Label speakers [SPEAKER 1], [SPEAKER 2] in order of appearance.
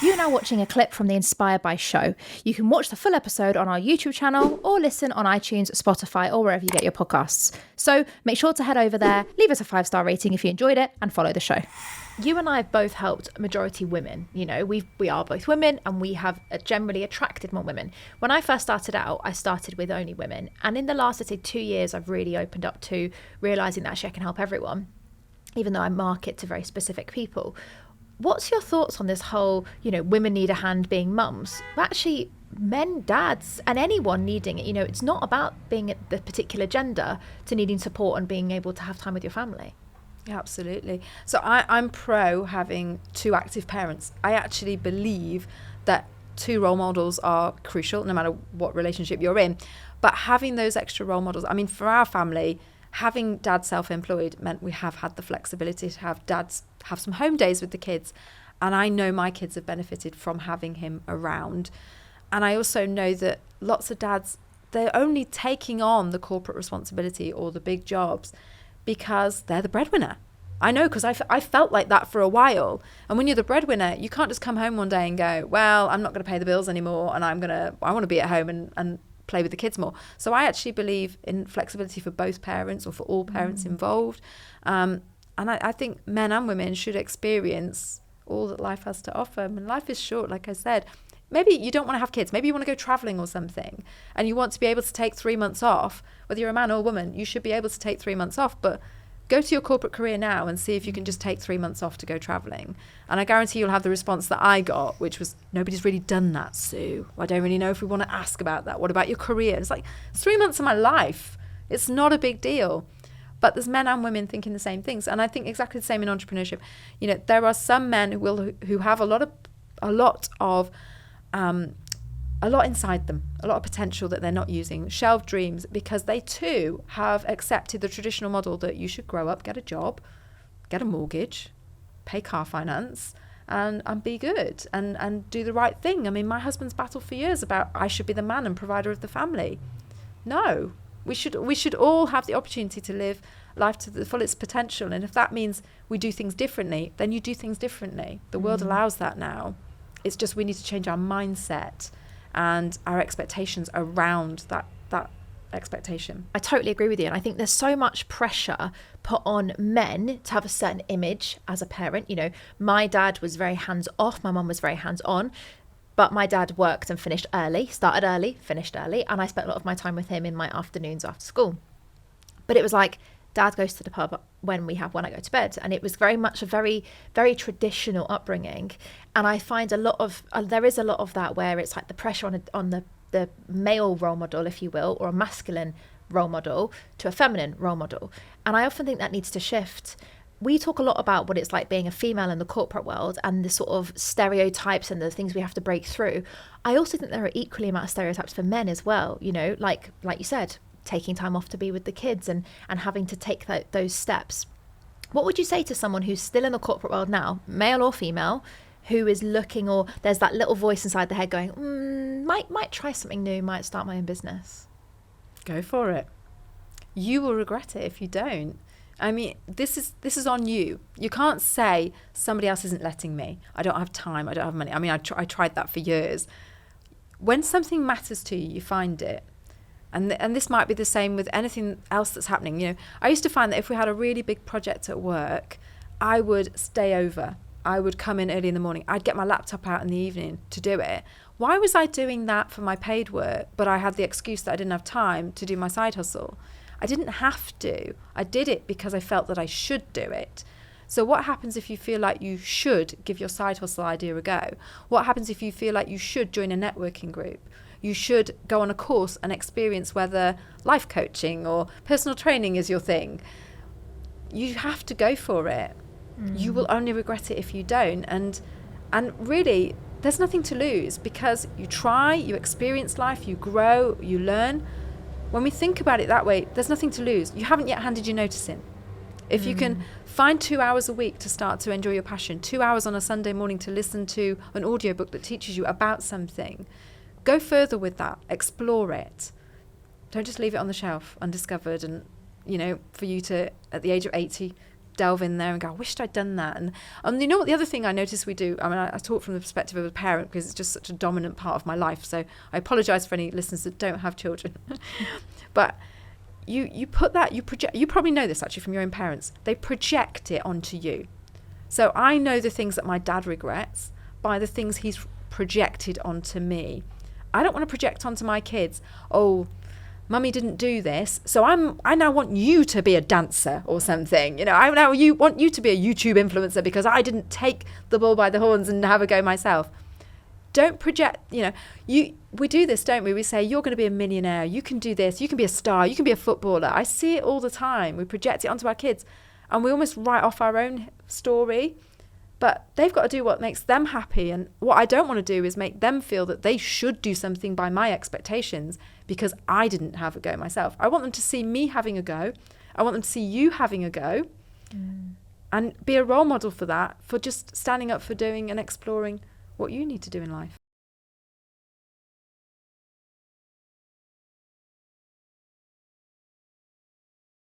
[SPEAKER 1] You're now watching a clip from the Inspired by show. You can watch the full episode on our YouTube channel or listen on iTunes, Spotify, or wherever you get your podcasts. So make sure to head over there, leave us a 5-star rating if you enjoyed it, and follow the show. You and I have both helped majority women. You know, we are both women, and we have generally attracted more women. When I first started out, I started with only women. And in the last, I'd say 2 years, I've really opened up to realising that actually I can help everyone, even though I market to very specific people. What's your thoughts on this whole, you know, women need a hand being mums? But actually, men, dads, and anyone needing it. You know, it's not about being at the particular gender to needing support and being able to have time with your family.
[SPEAKER 2] Yeah, absolutely. So I'm pro having 2 active parents. I actually believe that 2 role models are crucial, no matter what relationship you're in. But having those extra role models, I mean, for our family, having dad self-employed meant we have had the flexibility to have dads have some home days with the kids. And I know my kids have benefited from having him around. And I also know that lots of dads, they're only taking on the corporate responsibility or the big jobs because they're the breadwinner. I know, because I felt like that for a while. And when you're the breadwinner, you can't just come home one day and go, well, I'm not going to pay the bills anymore, and I want to be at home and play with the kids more. So I actually believe in flexibility for both parents, or for all parents involved. And I think men and women should experience all that life has to offer. I mean, life is short, like I said. Maybe you don't want to have kids. Maybe you want to go traveling or something, and you want to be able to take 3 months off. Whether you're a man or a woman, you should be able to take 3 months off. But go to your corporate career now and see if you can just take 3 months off to go traveling. And I guarantee you'll have the response that I got, which was, nobody's really done that, Sue. I don't really know if we want to ask about that. What about your career? It's like, it's 3 months of my life. It's not a big deal. But there's men and women thinking the same things. And I think exactly the same in entrepreneurship. You know, there are some men who have a lot inside them, a lot of potential that they're not using, shelved dreams, because they too have accepted the traditional model that you should grow up, get a job, get a mortgage, pay car finance, and be good and do the right thing. I mean, my husband's battled for years about, I should be the man and provider of the family. No, we should all have the opportunity to live life to the fullest potential. And if that means we do things differently, then you do things differently. The world allows that now. It's just we need to change our mindset and our expectations around that expectation.
[SPEAKER 1] I totally agree with you. And I think there's so much pressure put on men to have a certain image as a parent. You know, my dad was very hands off. My mum was very hands on. But my dad worked and finished early, started early, finished early. And I spent a lot of my time with him in my afternoons after school. But it was like, dad goes to the pub when I go to bed. And it was very much a very, very traditional upbringing. And I find there is a lot of that where it's like the pressure on the male role model, if you will, or a masculine role model to a feminine role model. And I often think that needs to shift. We talk a lot about what it's like being a female in the corporate world and the sort of stereotypes and the things we have to break through. I also think there are equally amount of stereotypes for men as well. You know, like you said, taking time off to be with the kids and having to take those steps. What would you say to someone who's still in the corporate world now, male or female, who is looking, or there's that little voice inside their head going, might try something new, might start my own business?
[SPEAKER 2] Go for it. You will regret it if you don't. I mean, this is on you. You can't say somebody else isn't letting me. I don't have time. I don't have money. I mean, I tried that for years. When something matters to you, you find it. And this might be the same with anything else that's happening. You know, I used to find that if we had a really big project at work, I would stay over. I would come in early in the morning. I'd get my laptop out in the evening to do it. Why was I doing that for my paid work, but I had the excuse that I didn't have time to do my side hustle? I didn't have to. I did it because I felt that I should do it. So what happens if you feel like you should give your side hustle idea a go? What happens if you feel like you should join a networking group? You should go on a course and experience whether life coaching or personal training is your thing. You have to go for it. You will only regret it if you don't. And really, there's nothing to lose, because you try, you experience life, you grow, you learn. When we think about it that way, there's nothing to lose. You haven't yet handed your notice in. If you can find 2 hours a week to start to enjoy your passion, 2 hours on a Sunday morning to listen to an audiobook that teaches you about something, go further with that, explore it. Don't just leave it on the shelf undiscovered and, you know, for you to, at the age of 80, delve in there and go, I wished I'd done that. And you know what, the other thing I notice we do, I mean, I talk from the perspective of a parent because it's just such a dominant part of my life. So I apologise for any listeners that don't have children. But you put that, you project, you probably know this actually from your own parents. They project it onto you. So I know the things that my dad regrets by the things he's projected onto me. I don't want to project onto my kids, oh, Mummy didn't do this, so I now want you to be a dancer or something. You know, I now want you to be a YouTube influencer because I didn't take the bull by the horns and have a go myself. Don't project, you know, we do this, don't we? We say, you're going to be a millionaire, you can do this, you can be a star, you can be a footballer. I see it all the time. We project it onto our kids and we almost write off our own story. But they've got to do what makes them happy. And what I don't want to do is make them feel that they should do something by my expectations because I didn't have a go myself. I want them to see me having a go. I want them to see you having a go and be a role model for that, for just standing up for doing and exploring what you need to do in life.